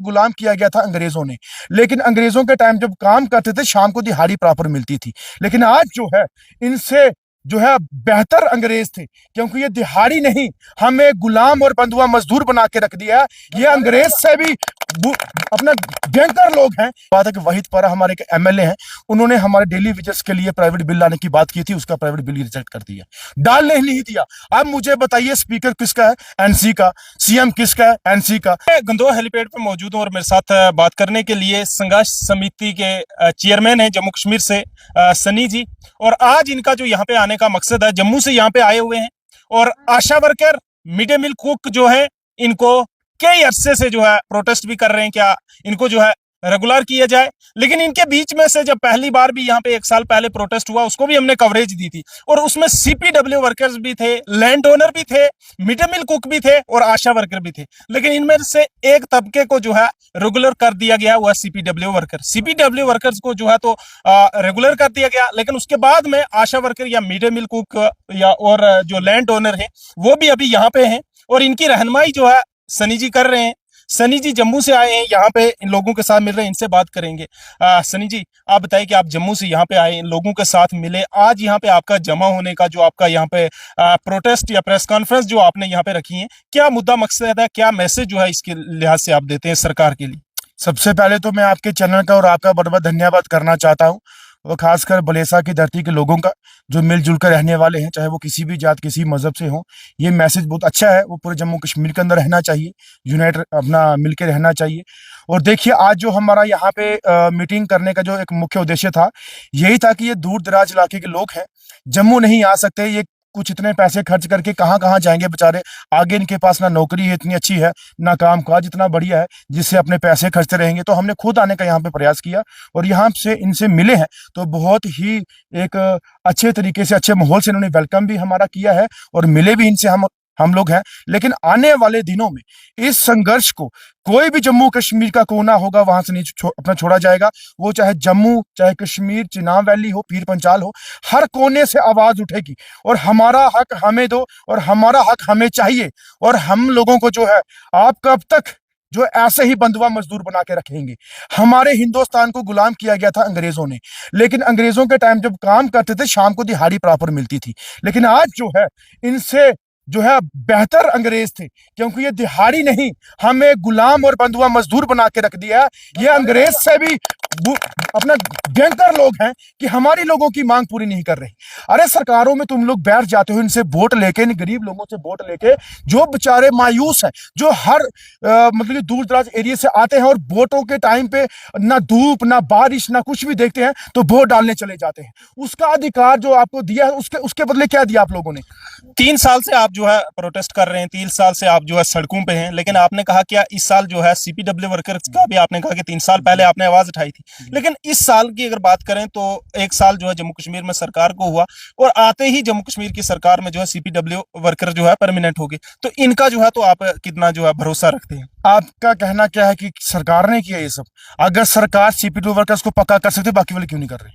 गुलाम किया गया था अंग्रेजों ने। लेकिन अंग्रेजों के टाइम जब काम करते थे शाम को दिहाड़ी प्रॉपर मिलती थी। लेकिन आज जो है इनसे जो है बेहतर अंग्रेज थे, क्योंकि ये दिहाड़ी नहीं, हमें गुलाम और बंधुआ मजदूर बना के रख दिया। ये अंग्रेज से भी अपना भयंकर लोग हैं। बात है कि वहीद पारा हमारे एक एमएलए हैं, उन्होंने हमारे डेली वेजेस के लिए प्राइवेट बिल लाने की बात की थी, उसका प्राइवेट बिल रिजेक्ट कर दिया, डालने ही नहीं दिया। अब मुझे बताइए स्पीकर किसका है? एनसी का। सीएम किसका है? एनसी का। मैं गंदोह हेलीपैड पर मौजूद हूँ और मेरे साथ बात करने के लिए संघर्ष समिति के चेयरमैन हैं जम्मू कश्मीर से सनी जी। और आज इनका जो यहाँ पे आने का मकसद है, जम्मू से यहाँ पे आए हुए हैं और ASHA worker, mid day meal cook जो है, इनको कई अरसे से जो है प्रोटेस्ट भी कर रहे हैं, क्या इनको जो है रेगुलर किया जाए। लेकिन इनके बीच में से जब पहली बार भी यहाँ पे 1 साल पहले प्रोटेस्ट हुआ, उसको भी हमने कवरेज दी थी और उसमें सीपीडब्ल्यू वर्कर्स भी थे, लैंड ओनर भी थे, मिड डे मील कुक भी थे और आशा वर्कर भी थे। लेकिन इनमें से एक तबके को जो है रेगुलर कर दिया गया, वह सीपीडब्ल्यू वर्कर। सीपीडब्ल्यू वर्कर्स को जो है तो रेगुलर कर दिया गया, लेकिन उसके बाद में आशा वर्कर या मिड डे मील कुक या और जो लैंड ओनर है वो भी अभी यहाँ पे हैं और इनकी रहनुमाई जो है सनी जी कर रहे हैं। सनी जी जम्मू से आए हैं, यहाँ पे इन लोगों के साथ मिल रहे हैं, इनसे बात करेंगे। सनी जी, आप बताइए कि आप जम्मू से यहाँ पे आए, इन लोगों के साथ मिले, आज यहाँ पे आपका जमा होने का जो आपका यहाँ पे प्रोटेस्ट या प्रेस कॉन्फ्रेंस जो आपने यहाँ पे रखी है, क्या मुद्दा मकसद है, क्या मैसेज जो है इसके लिहाज से आप देते हैं सरकार के लिए? सबसे पहले तो मैं आपके चैनल का और आपका बहुत बहुत धन्यवाद करना चाहता हूँ, और खासकर बलेसा की धरती के लोगों का जो मिलजुल कर रहने वाले हैं, चाहे वो किसी भी जात किसी मजहब से हो। ये मैसेज बहुत अच्छा है, वो पूरे जम्मू कश्मीर के अंदर रहना चाहिए, यूनाइट अपना मिलकर रहना चाहिए। और देखिए आज जो हमारा यहाँ पे मीटिंग करने का जो एक मुख्य उद्देश्य था, यही था कि ये दूर दराज इलाके के लोग हैं, जम्मू नहीं आ सकते, ये कुछ इतने पैसे खर्च करके कहाँ कहाँ जाएंगे बेचारे। आगे इनके पास ना नौकरी है इतनी अच्छी है, ना काम काज इतना बढ़िया है जिससे अपने पैसे खर्चते रहेंगे। तो हमने खुद आने का यहाँ पे प्रयास किया और यहाँ से इनसे मिले हैं, तो बहुत ही एक अच्छे तरीके से अच्छे माहौल से इन्होंने वेलकम भी हमारा किया है और मिले भी इनसे हम लोग हैं। लेकिन आने वाले दिनों में इस संघर्ष को कोई भी जम्मू कश्मीर का कोना होगा वहां से नहीं अपना छोड़ा जाएगा। वो चाहे जम्मू, चाहे कश्मीर, चिनाब वैली हो, पीर पंचाल हो, हर कोने से आवाज उठेगी और हमारा हक हमें दो और हमारा हक हमें चाहिए। और हम लोगों को जो है आप कब तक जो ऐसे ही बंधुआ मजदूर बना के रखेंगे? हमारे हिंदुस्तान को गुलाम किया गया था अंग्रेजों ने। लेकिन अंग्रेजों के टाइम जब काम करते थे शाम को दिहाड़ी प्रॉपर मिलती थी। लेकिन आज जो है इनसे जो है बेहतर अंग्रेज थे, क्योंकि ये दिहाड़ी नहीं, हमें गुलाम और बंधुआ मजदूर बना के रख दिया। ये अंग्रेज से भी अपना भयंकर लोग हैं कि हमारी लोगों की मांग पूरी नहीं कर रही। अरे सरकारों में तुम लोग बैठ जाते हो, इनसे वोट लेके, इन गरीब लोगों से वोट लेके, जो बेचारे मायूस हैं, जो हर मतलब दूर दराज एरिया से आते हैं और वोटों के टाइम पे ना धूप ना बारिश ना कुछ भी देखते हैं तो वोट डालने चले जाते हैं। उसका अधिकार जो आपको दिया है उसके बदले क्या दिया आप लोगों ने? 3 साल से आप जो है प्रोटेस्ट कर रहे हैं, 3 साल से आप जो है सड़कों पे हैं, लेकिन आपने कहा क्या इस साल जो है सीपीडब्ल्यू वर्कर्स का भी आपने कहा कि 3 साल पहले आपने आवाज उठाई थी, लेकिन इस साल की अगर बात करें तो 1 साल जो है जम्मू कश्मीर में सरकार को हुआ और आते ही जम्मू कश्मीर की सरकार में जो है सीपीडब्ल्यू वर्कर जो है परमानेंट हो गए। तो इनका जो है तो आप कितना जो है भरोसा रखते हैं? आपका कहना क्या है कि सरकार ने किया ये सब? अगर सरकार सीपीडब्ल्यू वर्कर्स को पक्का कर सकते, बाकी वाले क्यों नहीं कर रहे?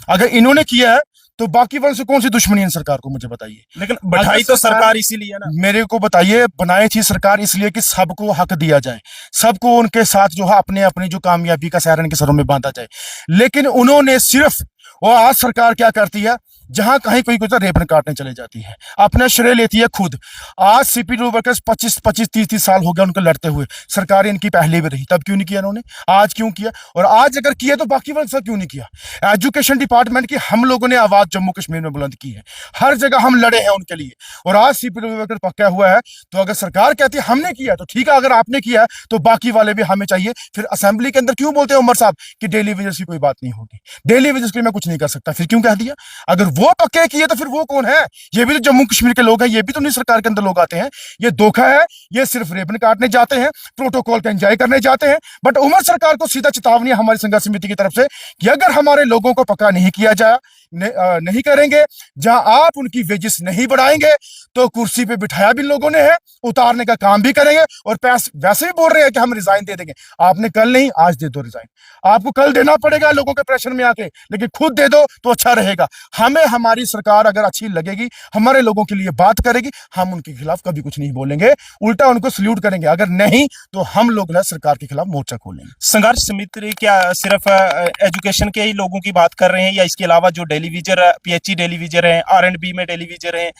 अगर इन्होंने किया है तो बाकी वालों से कौन सी दुश्मनी है सरकार को, मुझे बताइए। लेकिन बैठाई तो सरकार इसीलिए ना। मेरे को बताइए, बनाई थी सरकार इसलिए कि सबको हक दिया जाए, सबको उनके साथ जो है अपने अपनी जो कामयाबी का सहरा इनके सरों में बांधा जाए। लेकिन उन्होंने सिर्फ, और आज सरकार क्या करती है, जहां कहीं कोई कुछ रेबन काटने चले जाती है, अपना श्रेय लेती है खुद। आज सीपीडब्ल्यू वर्कर्स 25-25, 30-30 साल हो गया उनको लड़ते हुए, सरकार इनकी पहले भी रही, तब क्यों नहीं किया इन्होंने? आज क्यों किया? और आज अगर किया तो बाकी वर्ग क्यों नहीं किया? एजुकेशन डिपार्टमेंट की हम लोगों ने आवाज जम्मू कश्मीर में बुलंद की है, हर जगह हम लड़े हैं उनके लिए, और आज सीपीडब्ल्यू वर्कर पक्का हुआ है। तो अगर सरकार कहती है हमने किया तो ठीक है, अगर आपने किया है तो बाकी वाले भी हमें चाहिए। फिर असेंबली के अंदर क्यों बोलते हैं उमर साहब कि डेली वेजेस की कोई बात नहीं होगी, डेली वेजेस के लिए मैं कुछ नहीं कर सकता? फिर क्यों कह दिया? अगर वो पक्के किए तो फिर वो कौन है? ये भी तो जम्मू कश्मीर के लोग हैं, ये भी तो नहीं सरकार के अंदर लोग आते हैं। ये धोखा है, ये सिर्फ रेबन काटने जाते हैं, प्रोटोकॉल का एंजॉय करने जाते हैं। बट उमर सरकार को सीधा चेतावनी है हमारी संघर्ष समिति की तरफ से कि अगर हमारे लोगों को पक्का नहीं किया जाए, नहीं करेंगे, जहां आप उनकी वेजेस नहीं बढ़ाएंगे, तो कुर्सी पे बिठाया भी लोगों ने है, उतारने का काम भी करेंगे। और पैसे वैसे भी बोल रहे हैं कि हम रिजाइन दे देंगे। आपने कल नहीं, आज दे दो रिजाइन। आपको कल देना पड़ेगा लोगों के प्रेशर में आके, लेकिन खुद दे दो तो अच्छा रहेगा। हमें हमारी सरकार अगर अच्छी लगेगी, हमारे लोगों के लिए बात करेगी, हम उनके खिलाफ कभी कुछ नहीं बोलेंगे, उल्टा उनको सल्यूट करेंगे। अगर नहीं तो हम लोग ना सरकार के खिलाफ मोर्चा खोलेंगे। संघर्ष समिति क्या सिर्फ एजुकेशन के ही लोगों की बात कर रहे हैं, या इसके अलावा जो डेलीविजर पीएचई डेलीविजर हैं, आरएंडबी में डेलीविजर हैं,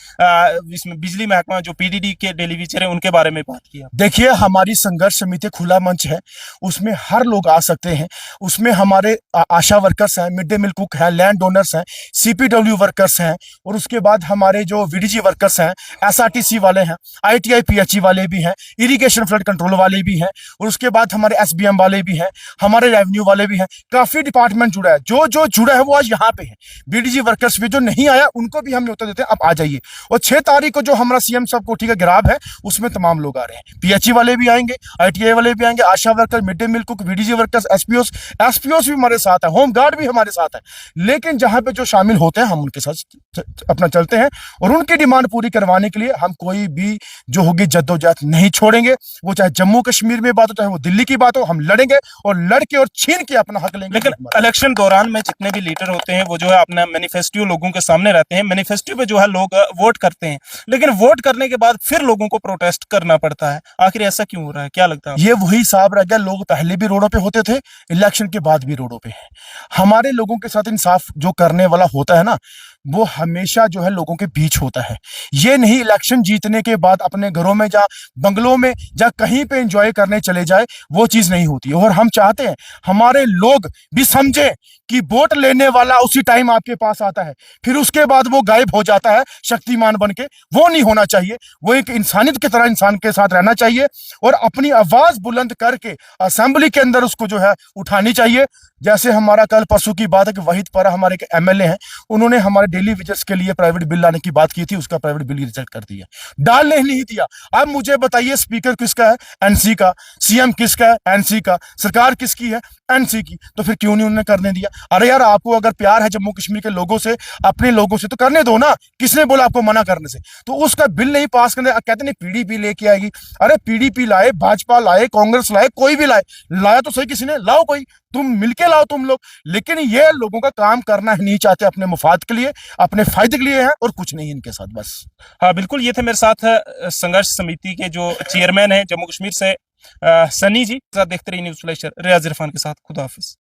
इसमें बिजली महकमा जो पीडीडी के डेलीविजर हैं, उनके बारे में बात किया? देखिए, हमारी संघर्ष समिति खुला मंच है, उसमें हर लोग आ सकते हैं। उसमें हमारे आशा वर्कर्स हैं, मिड डे मील कुक हैं, लैंड डोनर्स हैं, सीपीडब्ल्यू वर्कर्स हैं, और उसके बाद हमारे जो वीडीजी वर्कर्स हैं, एसआरटीसी वाले हैं, आईटीआई पीएचई वाले भी हैं, इरिगेशन फ्लड कंट्रोल वाले भी हैं, और उसके बाद हमारे एसबीएम वाले भी हैं, हमारे रेवेन्यू वाले भी हैं। काफी डिपार्टमेंट जुड़ा है। जो जो जुड़ा है वो आज यहाँ पे है। बीडीजी वर्कर्स भी जो नहीं आया उनको भी हम न्योता देते हैं, आप आ जाइए। और 6 तारीख को जो हमारा सीएम साहब कोठी का गिराव है, उसमें तमाम लोग आ रहे हैं। पीएचई वाले भी आएंगे, आईटीआई वाले भी आएंगे, ASHA worker, mid day meal cook, VDG workers, SPOs भी हमारे साथ है, होम गार्ड भी हमारे साथ है। लेकिन जहां पे जो शामिल होते हैं, हम उनके साथ अपना चलते हैं, और उनकी डिमांड पूरी करवाने के लिए हम कोई भी जो होगी जद्दोजहद नहीं छोड़ेंगे। वो चाहे जम्मू कश्मीर में बात हो, चाहे वो दिल्ली की बात हो, हम लड़ेंगे और लड़के और छीन के अपना हक लेंगे। लेकिन इलेक्शन दौरान में जितने भी लीडर होते हैं, वो जो है अपना मैनिफेस्टो लोगों के सामने रहते हैं, मैनिफेस्टो पे जो है लोग वोट करते हैं, लेकिन वोट करने के बाद फिर लोगों को प्रोटेस्ट करना पड़ता है। आखिर ऐसा क्यों हो रहा है, क्या लगता है? ये वही हिसाब रह गया। लोग पहले भी रोडों पे होते थे, इलेक्शन के बाद भी रोडों पे हैं। हमारे लोगों के साथ इंसाफ जो करने वाला होता है ना, वो हमेशा जो है लोगों के बीच होता है। ये नहीं इलेक्शन जीतने के बाद अपने घरों में जा, बंगलों में जा, कहीं पे एंजॉय करने चले जाए, वो चीज नहीं होती है। और हम चाहते हैं हमारे लोग भी समझे कि वोट लेने वाला उसी टाइम आपके पास आता है, फिर उसके बाद वो गायब हो जाता है शक्तिमान बन के। वो नहीं होना चाहिए। वो एक इंसानियत की तरह इंसान के साथ रहना चाहिए, और अपनी आवाज बुलंद करके असेंबली के अंदर उसको जो है उठानी चाहिए। जैसे हमारा कल परसों की बात है कि वहीद परा हमारे एक एमएलए हैं, उन्होंने हमारे डेली विजर्स के लिए प्राइवेट बिल लाने की बात की थी, उसका प्राइवेट बिल रिजेक्ट कर दिया, डालने ही नहीं दिया। अब मुझे बताइए, स्पीकर किसका है? एनसी का। सीएम किसका है? एनसी का। सरकार किसकी है? एनसी की। तो फिर क्यों नहीं उन्होंने करने दिया? अरे यार, आपको अगर प्यार है जम्मू कश्मीर के लोगों से, अपने लोगों से, तो करने दो ना। किसने बोला आपको मना करने से? तो उसका बिल नहीं पास करने, कहते नहीं पीडीपी लेके आएगी। अरे पीडीपी लाए, भाजपा लाए, कांग्रेस लाए, कोई भी लाए, लाया तो सही किसी ने, लाओ कोई, तुम मिलके लाओ तुम लोग। लेकिन ये लोगों का काम करना ही नहीं चाहते, अपने मुफाद के लिए, अपने फायदे के लिए है, और कुछ नहीं इनके साथ बस। हाँ बिल्कुल, ये थे मेरे साथ संघर्ष समिति के जो चेयरमैन है जम्मू कश्मीर से, सनी जी। देखते रहिए न्यूज़ फ्लैशर, रियाज इरफान के साथ। खुदा हाफिज।